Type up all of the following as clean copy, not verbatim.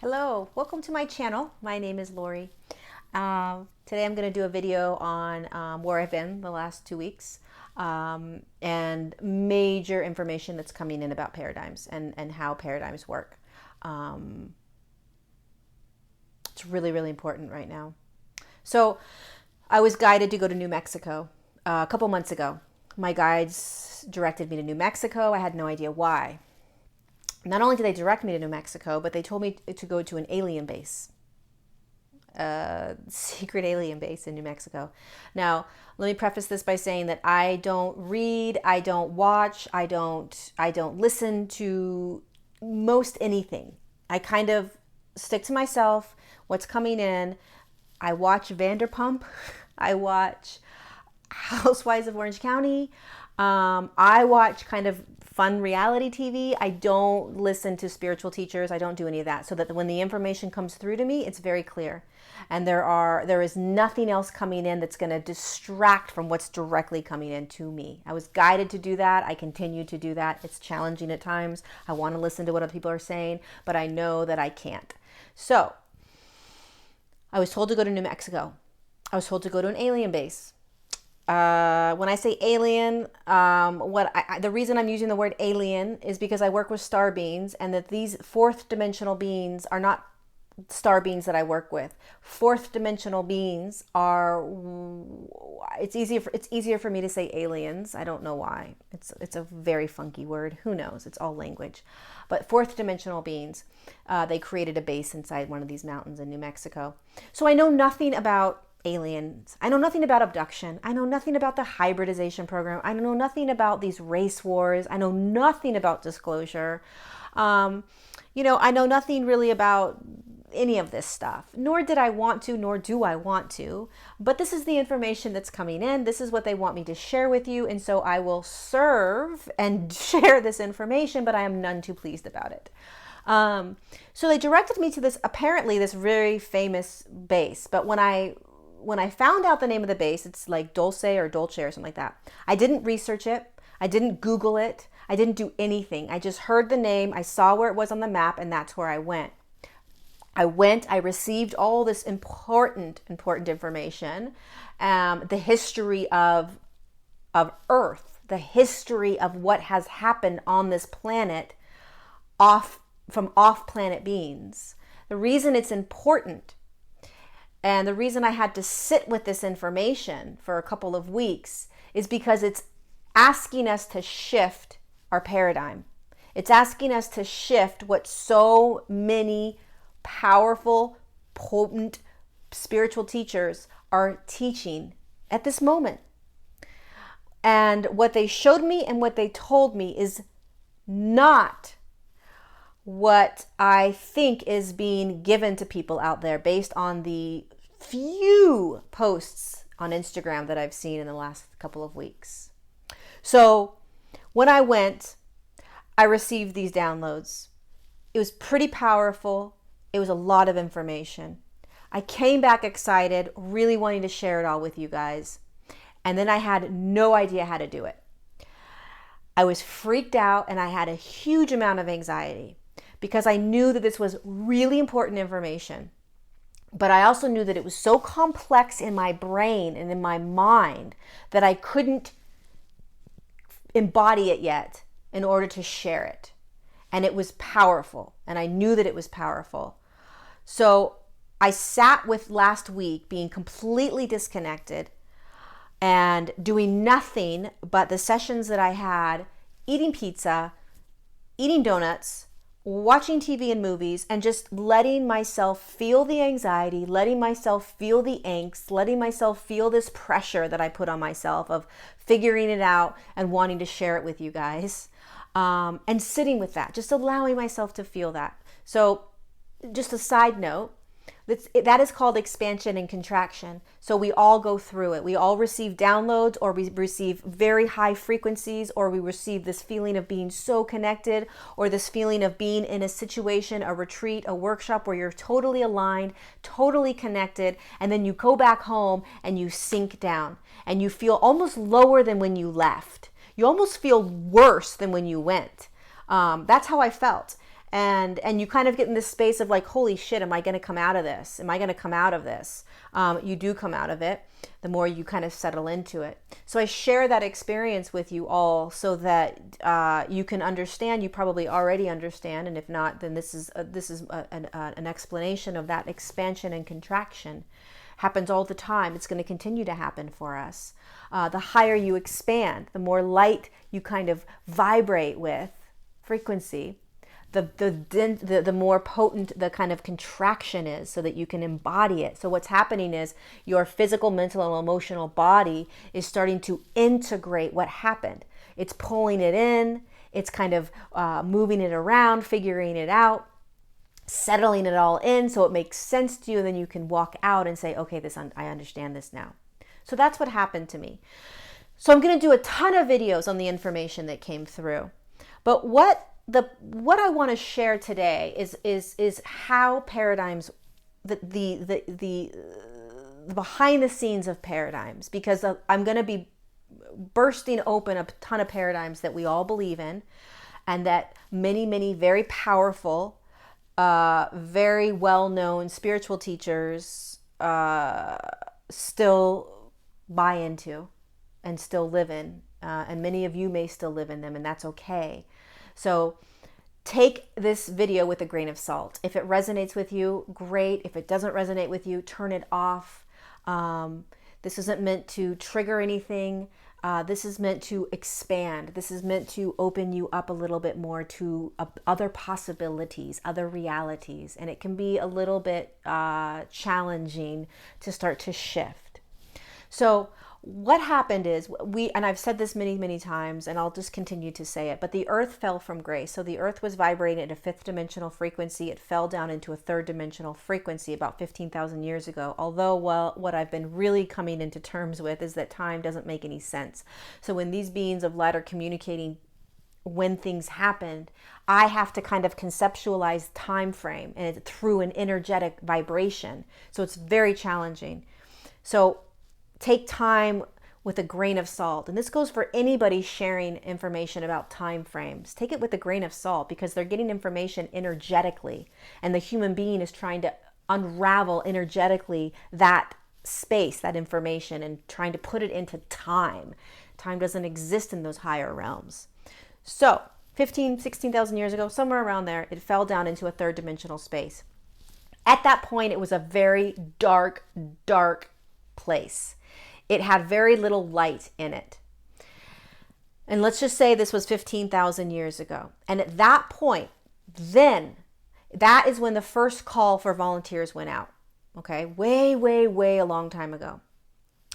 Hello, welcome to my channel. My name is Lori. Today I'm going to do a video on where I've been the last 2 weeks and major information that's coming in about paradigms and how paradigms work. It's really, really important right now. So I was guided to go to New Mexico a couple months ago. My guides directed me to New Mexico. I had no idea why. Not only did they direct me to New Mexico, but they told me to go to an alien base, a secret alien base in New Mexico. Now, let me preface this by saying that I don't read, I don't watch, I don't listen to most anything. I kind of stick to myself, what's coming in. I watch Vanderpump. I watch Housewives of Orange County. I watch kind of fun reality TV. I don't listen to spiritual teachers. I don't do any of that, so that when the information comes through to me, it's very clear. And there is nothing else coming in that's going to distract from what's directly coming in to me. I was guided to do that. I continue to do that. It's challenging at times. I want to listen to what other people are saying, but I know that I can't. So I was told to go to New Mexico. I was told to go to an alien base. When I say alien, the reason I'm using the word alien is because I work with star beings, and that these fourth dimensional beings are not star beings that I work with. Fourth dimensional beings are, it's easier for me to say aliens. I don't know why. It's a very funky word. Who knows? It's all language. But fourth dimensional beings, they created a base inside one of these mountains in New Mexico. So I know nothing about aliens. I know nothing about abduction. I know nothing about the hybridization program. I know nothing about these race wars. I know nothing about disclosure. I know nothing really about any of this stuff, nor did I want to, nor do I want to, but this is the information that's coming in. This is what they want me to share with you. And so I will serve and share this information, but I am none too pleased about it. So they directed me to this very famous base. But when I found out the name of the base, it's like Dulce or Dolce or something like that. I didn't research it. I didn't Google it. I didn't do anything. I just heard the name. I saw where it was on the map, and that's where I went. I received all this important information, the history of Earth, the history of what has happened on this planet from off-planet beings. The reason it's important, and the reason I had to sit with this information for a couple of weeks, is because it's asking us to shift our paradigm. It's asking us to shift what so many powerful, potent spiritual teachers are teaching at this moment. And what they showed me and what they told me is not what I think is being given to people out there based on the few posts on Instagram that I've seen in the last couple of weeks. So when I went, I received these downloads. It was pretty powerful. It was a lot of information. I came back excited, really wanting to share it all with you guys. And then I had no idea how to do it. I was freaked out, and I had a huge amount of anxiety because I knew that this was really important information. But I also knew that it was so complex in my brain and in my mind that I couldn't embody it yet in order to share it. And it was powerful, and I knew that it was powerful. So I sat with last week being completely disconnected and doing nothing but the sessions that I had, eating pizza, eating donuts, watching TV and movies, and just letting myself feel the anxiety, letting myself feel the angst, letting myself feel this pressure that I put on myself of figuring it out and wanting to share it with you guys, and sitting with that, just allowing myself to feel that. So just a side note, that is called expansion and contraction. So we all go through it. We all receive downloads, or we receive very high frequencies, or we receive this feeling of being so connected, or this feeling of being in a situation, a retreat, a workshop where you're totally aligned, totally connected, and then you go back home and you sink down and you feel almost lower than when you left. You almost feel worse than when you went. That's how I felt. And you kind of get in this space of like, holy shit, am I going to come out of this? Am I going to come out of this? You do come out of it the more you kind of settle into it. So I share that experience with you all so that you can understand. You probably already understand, and if not, then this is an explanation of that expansion and contraction. Happens all the time. It's going to continue to happen for us. The higher you expand, the more light you kind of vibrate with frequency, the more potent the kind of contraction is, so that you can embody it. So what's happening is your physical, mental, and emotional body is starting to integrate what happened. It's pulling it in. It's kind of moving it around, figuring it out, settling it all in so it makes sense to you. And then you can walk out and say, okay, I understand this now. So that's what happened to me. So I'm going to do a ton of videos on the information that came through. But what I want to share today is how paradigms, the behind the scenes of paradigms, because I'm going to be bursting open a ton of paradigms that we all believe in, and that many very powerful, very well-known spiritual teachers still buy into and still live in, and many of you may still live in them, and that's okay. So take this video with a grain of salt. If it resonates with you, great. If it doesn't resonate with you, turn it off. This isn't meant to trigger anything. This is meant to expand. This is meant to open you up a little bit more to other possibilities, other realities. And it can be a little bit challenging to start to shift. So what happened is and I've said this many times, and I'll just continue to say it, but the earth fell from grace. So the earth was vibrating at a fifth dimensional frequency. It fell down into a third dimensional frequency about 15,000 years ago. Although, well, what I've been really coming into terms with is that time doesn't make any sense. So when these beings of light are communicating when things happened, I have to kind of conceptualize time frame, and it's through an energetic vibration. So it's very challenging. So take time with a grain of salt. And this goes for anybody sharing information about time frames. Take it with a grain of salt, because they're getting information energetically, and the human being is trying to unravel energetically that space, that information, and trying to put it into time. Time doesn't exist in those higher realms. So 16,000 years ago, somewhere around there, it fell down into a third dimensional space. At that point, it was a very dark place. It had very little light in it. And let's just say this was 15,000 years ago. And at that point, then, that is when the first call for volunteers went out. Okay, way a long time ago.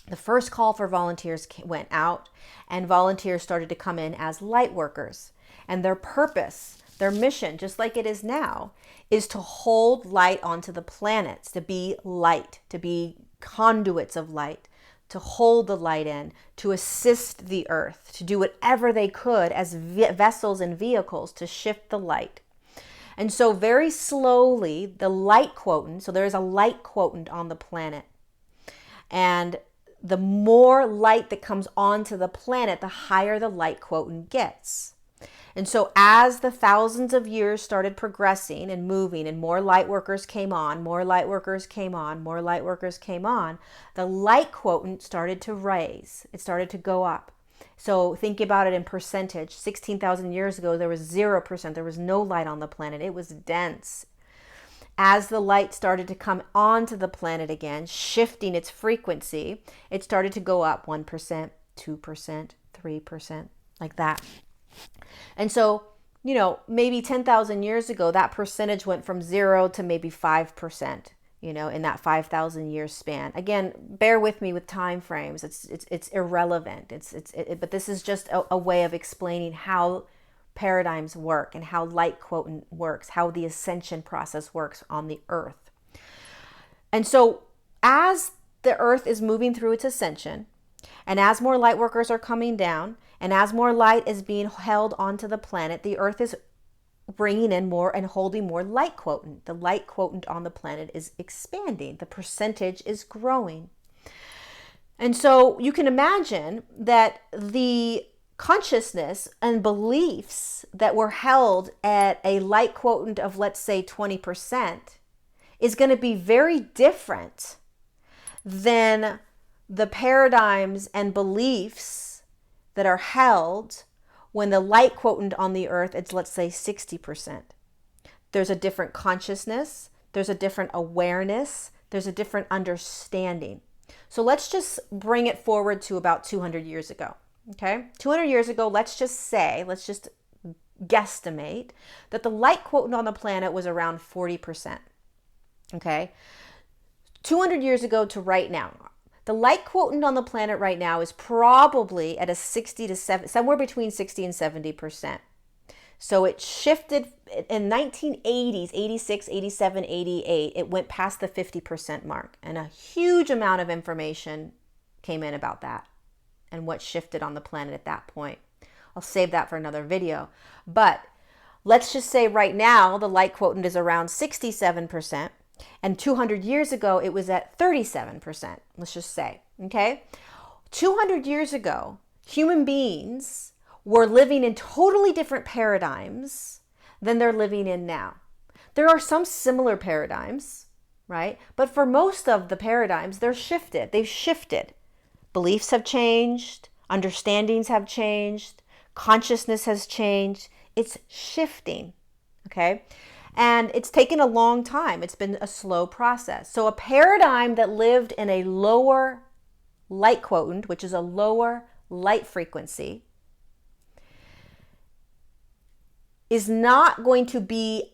The first call for volunteers went out, and volunteers started to come in as light workers. And their purpose, their mission, just like it is now, is to hold light onto the planets, to be light, to be conduits of light, to hold the light in, to assist the earth, to do whatever they could as vessels and vehicles to shift the light. And so very slowly, the light quotient, so there is a light quotient on the planet. And the more light that comes onto the planet, the higher the light quotient gets. And so as the thousands of years started progressing and moving, and more light workers came on, more light workers came on, more light workers came on, the light quotient started to raise. It started to go up. So think about it in percentage. 16,000 years ago, there was 0%. There was no light on the planet. It was dense. As the light started to come onto the planet again, shifting its frequency, it started to go up 1%, 2%, 3%, like that. And so, maybe 10,000 years ago, that percentage went from 0 to maybe 5%, in that 5,000 year span. Again, bear with me with time frames. It's irrelevant. But this is just a way of explaining how paradigms work and how light quotient works, how the ascension process works on the earth. And so as the earth is moving through its ascension, and as more light workers are coming down, and as more light is being held onto the planet, the earth is bringing in more and holding more light quotient. The light quotient on the planet is expanding. The percentage is growing. And so you can imagine that the consciousness and beliefs that were held at a light quotient of, let's say, 20% is going to be very different than the paradigms and beliefs that are held when the light quotient on the earth is, let's say, 60%. There's a different consciousness, there's a different awareness, there's a different understanding. So let's just bring it forward to about 200 years ago. Okay, 200 years ago, let's just guesstimate that the light quotient on the planet was around 40%. Okay, 200 years ago to right now, the light quotient on the planet right now is probably at a 60 to 70, somewhere between 60 and 70%. So it shifted in 1980s, 86, 87, 88, it went past the 50% mark, and a huge amount of information came in about that and what shifted on the planet at that point. I'll save that for another video. But let's just say right now the light quotient is around 67%, and 200 years ago it was at 37%, let's just say, okay? 200 years ago, human beings were living in totally different paradigms than they're living in now. There are some similar paradigms, right? But for most of the paradigms, they've shifted. Beliefs have changed, understandings have changed, consciousness has changed. It's shifting, okay? And it's taken a long time. It's been a slow process. So a paradigm that lived in a lower light quotient, which is a lower light frequency, is not going to be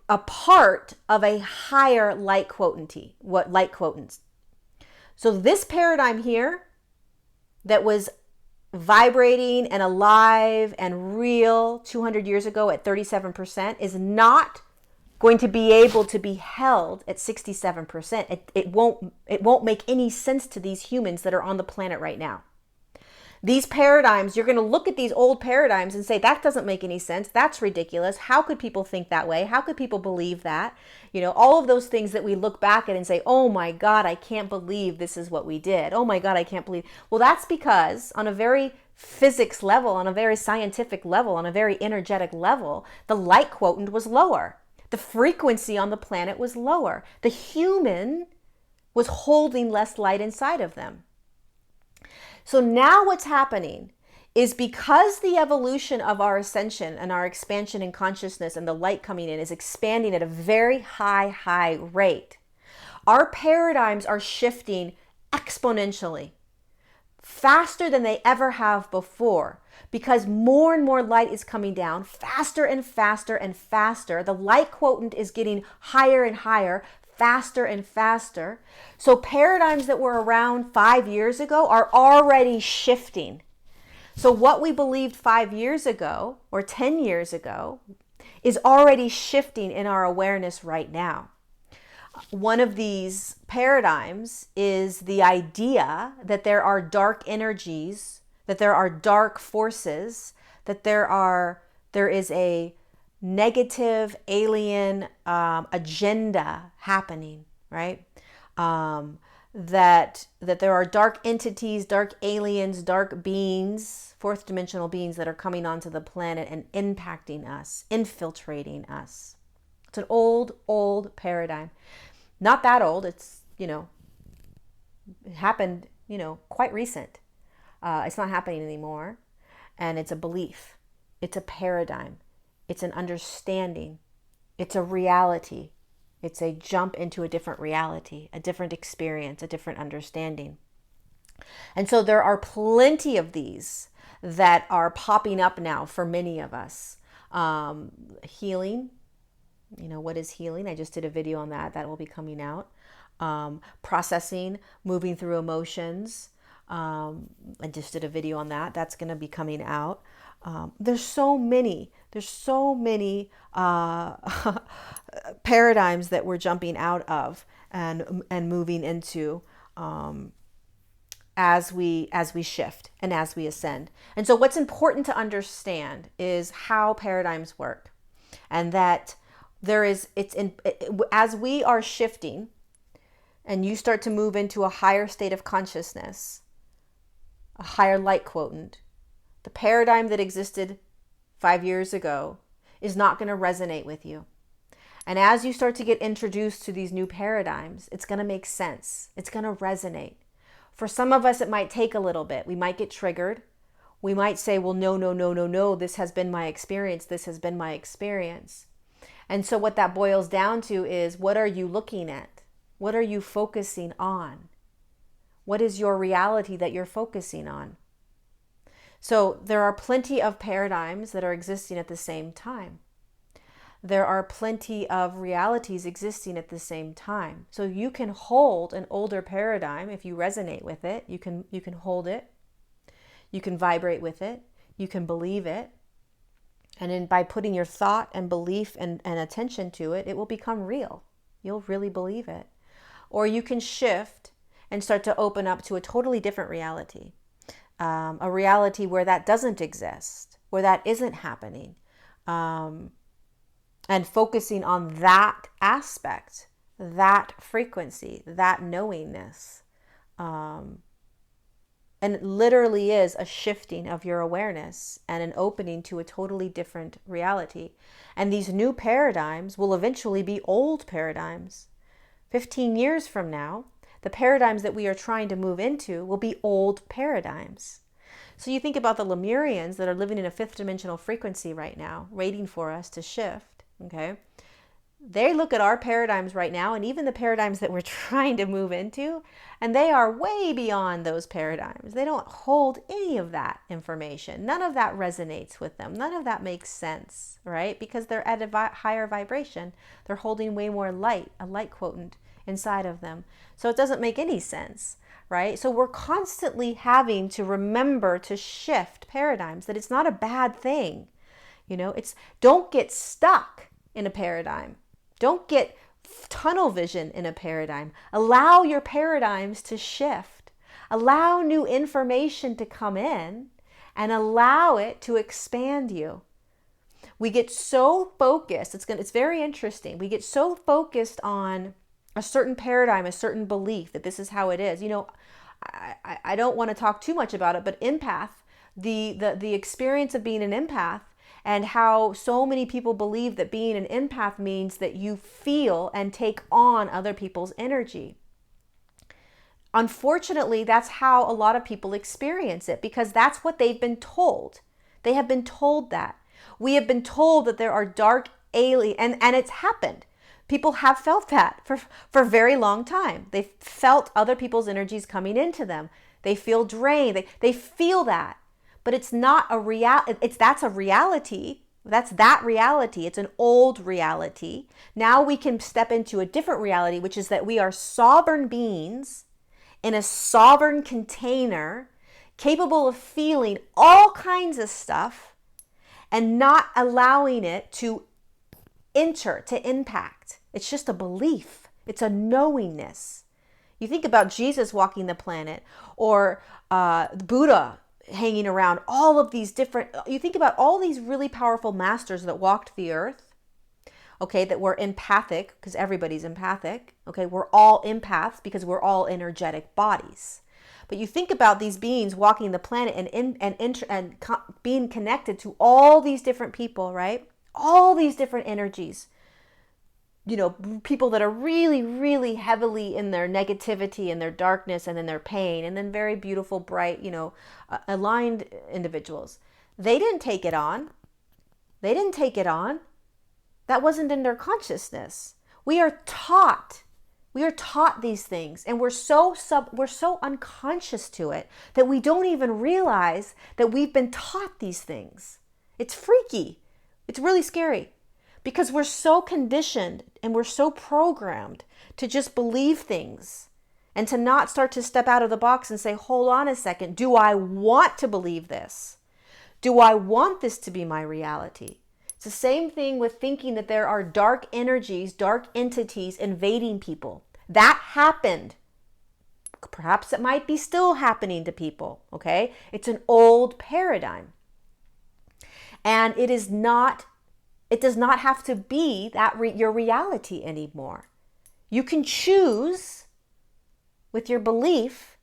a part of a higher light quotient. So this paradigm here that was vibrating and alive and real 200 years ago at 37% is not going to be able to be held at 67%. It won't make any sense to these humans that are on the planet right now. These paradigms, you're going to look at these old paradigms and say, that doesn't make any sense. That's ridiculous. How could people think that way? How could people believe that? You know, all of those things that we look back at and say, oh my God, I can't believe this is what we did. Oh my God, I can't believe. Well, that's because on a very physics level, on a very scientific level, on a very energetic level, the light quotient was lower. The frequency on the planet was lower. The human was holding less light inside of them. So now what's happening is because the evolution of our ascension and our expansion in consciousness and the light coming in is expanding at a very high rate, our paradigms are shifting exponentially, faster than they ever have before, because more and more light is coming down, faster and faster and faster. The light quotient is getting higher and higher, faster and faster. So paradigms that were around 5 years ago are already shifting. So what we believed 5 years ago or 10 years ago is already shifting in our awareness right now. One of these paradigms is the idea that there are dark energies, that there are dark forces, that there is a negative alien agenda happening, right? That there are dark entities, dark aliens, dark beings, fourth dimensional beings that are coming onto the planet and impacting us, infiltrating us. It's an old paradigm. Not that old. It's, it happened, quite recent. It's not happening anymore. And it's a belief. It's a paradigm. It's an understanding. It's a reality. It's a jump into a different reality, a different experience, a different understanding. And so there are plenty of these that are popping up now for many of us. Healing. What is healing? I just did a video on that. That will be coming out. Processing, moving through emotions. I just did a video on that. That's going to be coming out. There's so many paradigms that we're jumping out of and moving into as we as and as we ascend. And so what's important to understand is how paradigms work, and that as we are shifting and you start to move into a higher state of consciousness, a higher light quotient, The paradigm that existed 5 years ago is not going to resonate with you. And as you start to get introduced to these new paradigms, it's going to make sense. It's going to resonate. For some of us, it might take a little bit. We might get triggered. We might say, well, no, no, no, no, no, this has been my experience. This has been my experience. And so what that boils down to is, what are you looking at? What are you focusing on? What is your reality that you're focusing on? So there are plenty of paradigms that are existing at the same time. There are plenty of realities existing at the same time. So you can hold an older paradigm if you resonate with it. You can hold it. You can vibrate with it. You can believe it. And then by putting your thought and belief and attention to it, it will become real. You'll really believe it. Or you can shift and start to open up to a totally different reality. A reality where that doesn't exist, where that isn't happening. And focusing on that aspect, that frequency, that knowingness. And it literally is a shifting of your awareness and an opening to a totally different reality. And these new paradigms will eventually be old paradigms. 15 years from now, the paradigms that we are trying to move into will be old paradigms. So you think about the Lemurians that are living in a fifth dimensional frequency right now, waiting for us to shift, okay? They look at our paradigms right now, and even the paradigms that we're trying to move into, and they are way beyond those paradigms. They don't hold any of that information. None of that resonates with them. None of that makes sense, right? Because they're at a higher vibration. They're holding way more light, a light quotient inside of them. So it doesn't make any sense, right? So we're constantly having to remember to shift paradigms, that it's not a bad thing. Don't get stuck in a paradigm. Don't get tunnel vision in a paradigm. Allow your paradigms to shift. Allow new information to come in and allow it to expand you. We get so focused, it's very interesting. We get so focused on a certain paradigm, a certain belief that this is how it is. I don't want to talk too much about it, but empath, the experience of being an empath, and how so many people believe that being an empath means that you feel and take on other people's energy. Unfortunately, that's how a lot of people experience it, because that's what they've been told. They have been told that. We have been told that there are dark alien, and it's happened. People have felt that for a very long time. They've felt other people's energies coming into them. They feel drained. They feel that. But it's not a reality. That's a reality. That's that reality. It's an old reality. Now we can step into a different reality, which is that we are sovereign beings in a sovereign container, capable of feeling all kinds of stuff and not allowing it to enter, to impact. It's just a belief. It's a knowingness. You think about Jesus walking the planet, or Buddha hanging around, all of these different, you think about all these really powerful masters that walked the earth, okay, that were empathic, because everybody's empathic, okay, we're all empaths because we're all energetic bodies. But you think about these beings walking the planet and being connected to all these different people, right? All these different energies. People that are really, really heavily in their negativity and their darkness and in their pain, and then very beautiful, bright, aligned individuals. They didn't take it on. They didn't take it on. That wasn't in their consciousness. We are taught these things, and we're so unconscious to it that we don't even realize that we've been taught these things. It's freaky. It's really scary. Because we're so conditioned and we're so programmed to just believe things and to not start to step out of the box and say, hold on a second, do I want to believe this? Do I want this to be my reality? It's the same thing with thinking that there are dark energies, dark entities invading people. That happened. Perhaps it might be still happening to people, okay? It's an old paradigm. And it does not have to be your reality anymore. You can choose with your belief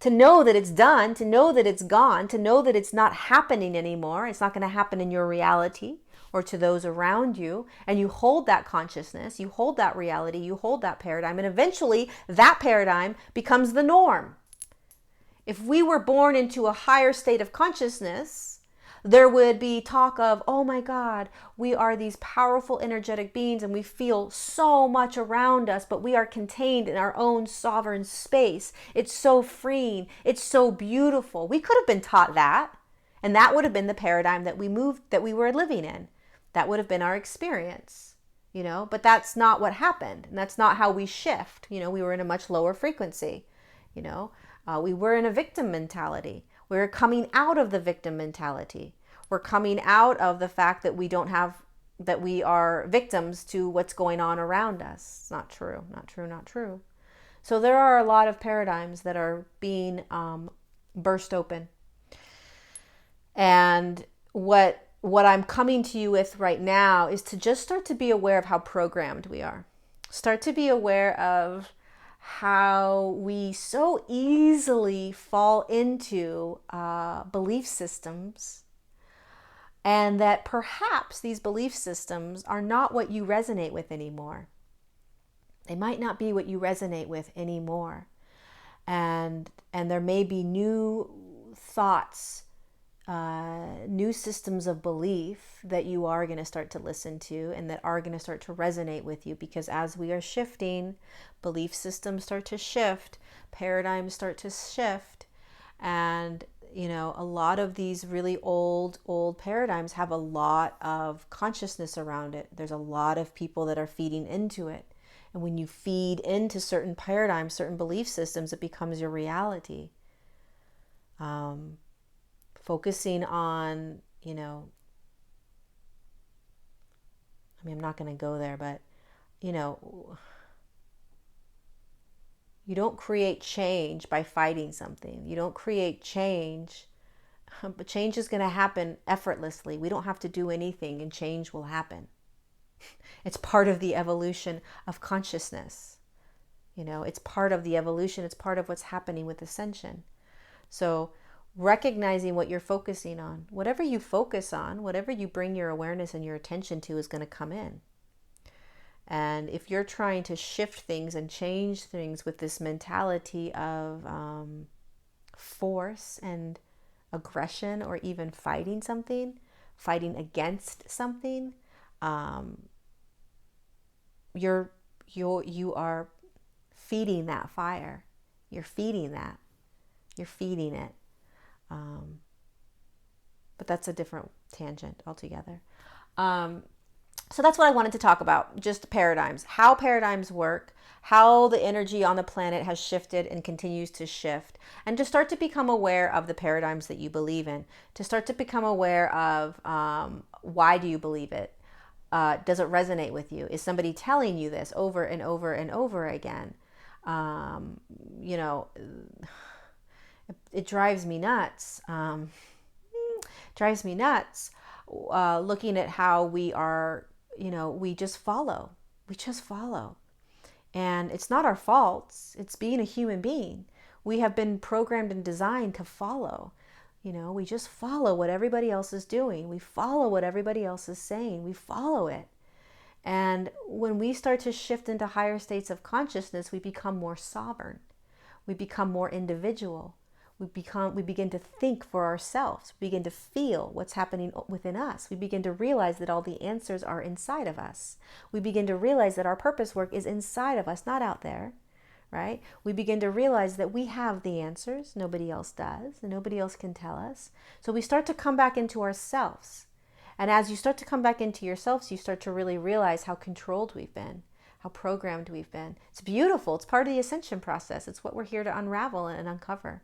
To know that it's done, to know that it's gone, to know that it's not happening anymore. It's not going to happen in your reality or to those around you. And you hold that consciousness, you hold that reality, you hold that paradigm, and eventually that paradigm becomes the norm. If we were born into a higher state of consciousness, there would be talk of, oh my God, we are these powerful energetic beings and we feel so much around us, but we are contained in our own sovereign space. It's so freeing. It's so beautiful. We could have been taught that. And that would have been the paradigm that we were living in. That would have been our experience, but that's not what happened. And that's not how we shift. We were in a much lower frequency, we were in a victim mentality. We're coming out of the victim mentality. We're coming out of the fact that that we are victims to what's going on around us. It's not true, not true, not true. So there are a lot of paradigms that are being burst open. And what I'm coming to you with right now is to just start to be aware of how programmed we are. Start to be aware of how we so easily fall into belief systems, and that perhaps these belief systems are not what you resonate with anymore. They might not be what you resonate with anymore. And there may be new thoughts, new systems of belief that you are going to start to listen to and that are going to start to resonate with you, because as we are shifting, belief systems start to shift, paradigms start to shift, and a lot of these really old paradigms have a lot of consciousness around it. There's a lot of people that are feeding into it. And when you feed into certain paradigms, certain belief systems, it becomes your reality. Focusing on, I'm not going to go there, but, you don't create change by fighting something. You don't create change, but change is going to happen effortlessly. We don't have to do anything and change will happen. It's part of the evolution of consciousness. It's part of the evolution. It's part of what's happening with ascension. So recognizing what you're focusing on, whatever you focus on, whatever you bring your awareness and your attention to is going to come in. And if you're trying to shift things and change things with this mentality of force and aggression, or even fighting something, fighting against something, you are feeding that fire. You're feeding that. You're feeding it. But that's a different tangent altogether. So that's what I wanted to talk about, just paradigms, how paradigms work, how the energy on the planet has shifted and continues to shift, and to start to become aware of the paradigms that you believe in, to start to become aware of why do you believe it? Does it resonate with you? Is somebody telling you this over and over and over again? It drives me nuts. Looking at how we are, we just follow. And it's not our fault. It's being a human being. We have been programmed and designed to follow. We just follow what everybody else is doing. We follow what everybody else is saying. We follow it. And when we start to shift into higher states of consciousness, we become more sovereign. We become more individual. We begin to think for ourselves. We begin to feel what's happening within us. We begin to realize that all the answers are inside of us. We begin to realize that our purpose work is inside of us, not out there, right? We begin to realize that we have the answers. Nobody else does, and nobody else can tell us. So we start to come back into ourselves. And as you start to come back into yourselves, you start to really realize how controlled we've been, how programmed we've been. It's beautiful. It's part of the ascension process. It's what we're here to unravel and uncover.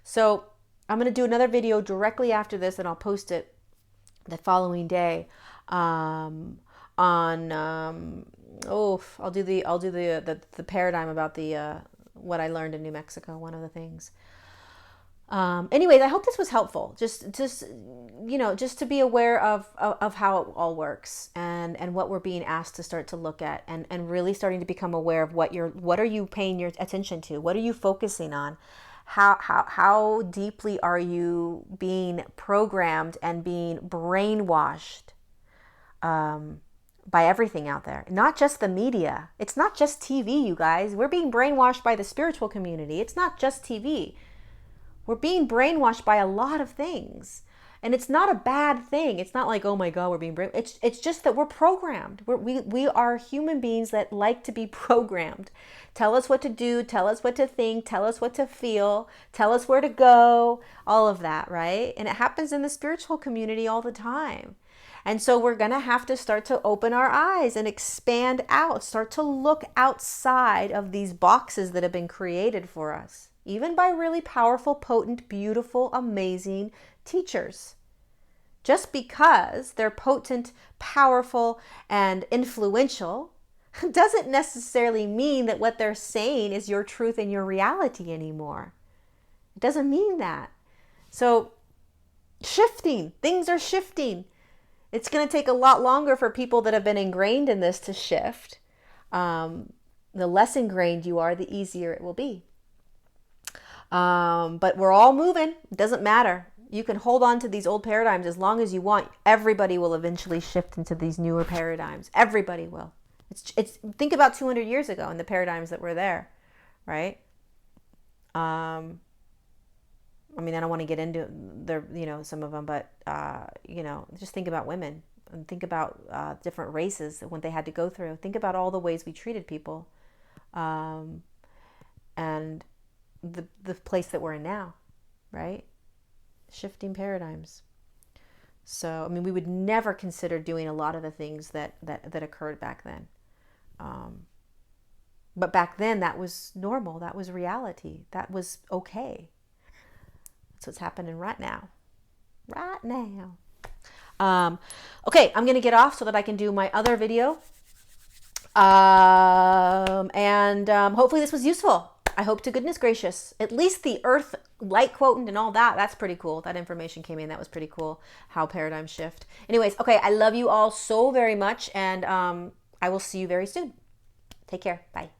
So I'm going to do another video directly after this, and I'll post it the following day I'll do the paradigm about the what I learned in New Mexico, one of the things. Anyways, I hope this was helpful. Just to be aware of how it all works and what we're being asked to start to look at, and really starting to become aware of what are you paying your attention to? What are you focusing on? How deeply are you being programmed and being brainwashed by everything out there? Not just the media. It's not just TV, you guys. We're being brainwashed by the spiritual community. It's not just TV. We're being brainwashed by a lot of things. And it's not a bad thing. It's not like, oh my God, we're being brainwashed. It's just that we're programmed. We are human beings that like to be programmed. Tell us what to do. Tell us what to think. Tell us what to feel. Tell us where to go. All of that, right? And it happens in the spiritual community all the time. And so we're going to have to start to open our eyes and expand out, start to look outside of these boxes that have been created for us, even by really powerful, potent, beautiful, amazing teachers. Just because they're potent, powerful, and influential doesn't necessarily mean that what they're saying is your truth and your reality anymore. It doesn't mean that. So shifting, things are shifting. It's going to take a lot longer for people that have been ingrained in this to shift. The less ingrained you are, the easier it will be. But we're all moving. It doesn't matter. You can hold on to these old paradigms as long as you want. Everybody will eventually shift into these newer paradigms. Everybody will. It's think about 200 years ago and the paradigms that were there, right? I mean, I don't want to get into some of them, but just think about women and think about different races and what they had to go through. Think about all the ways we treated people, and the place that we're in now, right? Shifting paradigms. So, I mean, we would never consider doing a lot of the things that occurred back then. But back then, that was normal. That was reality. That was okay. That's what's happening right now. Right now. Okay, I'm going to get off so that I can do my other video. Hopefully this was useful. I hope to goodness gracious. At least the earth light quotient and all that, that's pretty cool. That information came in. That was pretty cool. How paradigms shift. Anyways, okay, I love you all so very much. And I will see you very soon. Take care. Bye.